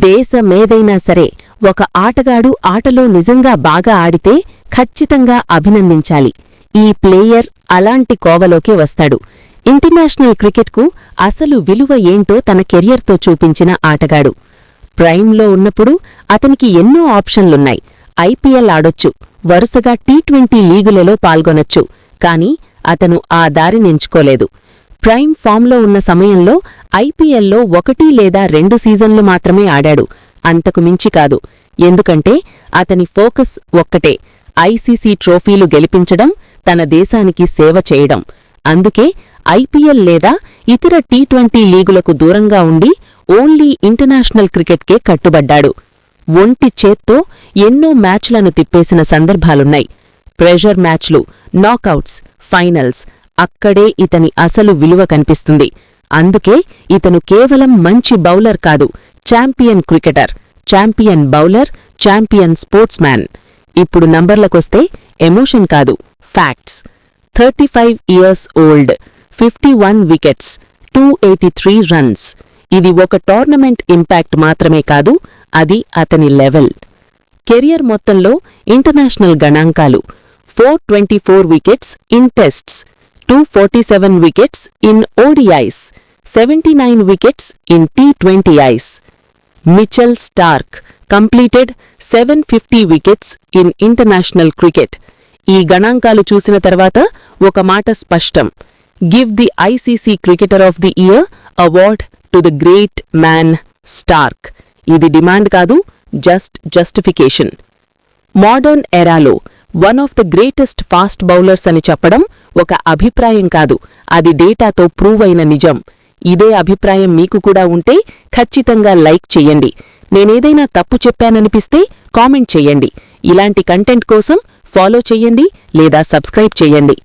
దేశమేదైనా సరే ఒక ఆటగాడు ఆటలో నిజంగా బాగా ఆడితే ఖచ్చితంగా అభినందించాలి. ఈ ప్లేయర్ అలాంటి కోవలోకే వస్తాడు. ఇంటర్నేషనల్ క్రికెట్కు అసలు విలువ ఏంటో తన కెరియర్తో చూపించిన ఆటగాడు. ప్రైమ్లో ఉన్నప్పుడు అతనికి ఎన్నో ఆప్షన్లున్నాయి. ఐపీఎల్ ఆడొచ్చు, వరుసగా టీ20 లీగులలో పాల్గొనొచ్చు. కాని అతను ఆ దారినెంచుకోలేదు. ప్రైమ్ ఫామ్లో ఉన్న సమయంలో ఐపీఎల్లో 1 లేదా 2 సీజన్లు మాత్రమే ఆడాడు, అంతకు మించి కాదు. ఎందుకంటే అతని ఫోకస్ ఒక్కటే, ఐసీసీ ట్రోఫీలు గెలిపించడం, తన దేశానికి సేవ చేయడం. అందుకే ఐపీఎల్ లేదా ఇతర టీ20 లీగులకు దూరంగా ఉండి ఓన్లీ ఇంటర్నేషనల్ క్రికెట్కే కట్టుబడ్డాడు. ఒంటి చేత్తో ఎన్నో మ్యాచ్లను తిప్పేసిన సందర్భాలున్నాయి. ప్రెషర్ మ్యాచ్లు, నాకౌట్స్, ఫైనల్స్, అక్కడే ఇతని అసలు విలువ కనిపిస్తుంది. అందుకే ఇతను కేవలం మంచి బౌలర్ కాదు, champion cricketer, champion bowler, champion sports man. ఇప్పుడు నంబర్లకొస్తే ఎమోషన్ కాదు, facts. 35 years old, 51 wickets, 283 runs. ఇది ఒక టోర్నమెంట్ ఇంపాక్ట్ మాత్రమే కాదు, అది అతని లెవెల్. కెరియర్ మొత్తంలో ఇంటర్నేషనల్ గణాంకాలు: 424 wickets in tests, 247 wickets in ODIs, 79 wickets in T20Is. Mitchell Starc completed 750 wickets in international cricket. ఈ గణాంకాలు చూసిన తర్వాత ఒక మాట స్పష్టం: give the ICC cricketer of the year award to the great man Starc. ఇది డిమాండ్ కాదు, జస్టిఫికేషన్. మోడర్న్ ఎరాలో one of the greatest fast bowlers అని చెప్పడం ఒక అభిప్రాయం కాదు, అది డేటాతో ప్రూవ్ అయిన నిజం. ఇదే అభిప్రాయం మీకు కూడా ఉంటే ఖచ్చితంగా లైక్ చెయ్యండి. నేనేదైనా తప్పు చెప్పాననిపిస్తే కామెంట్ చెయ్యండి. ఇలాంటి కంటెంట్ కోసం ఫాలో చెయ్యండి లేదా సబ్స్క్రైబ్ చెయ్యండి.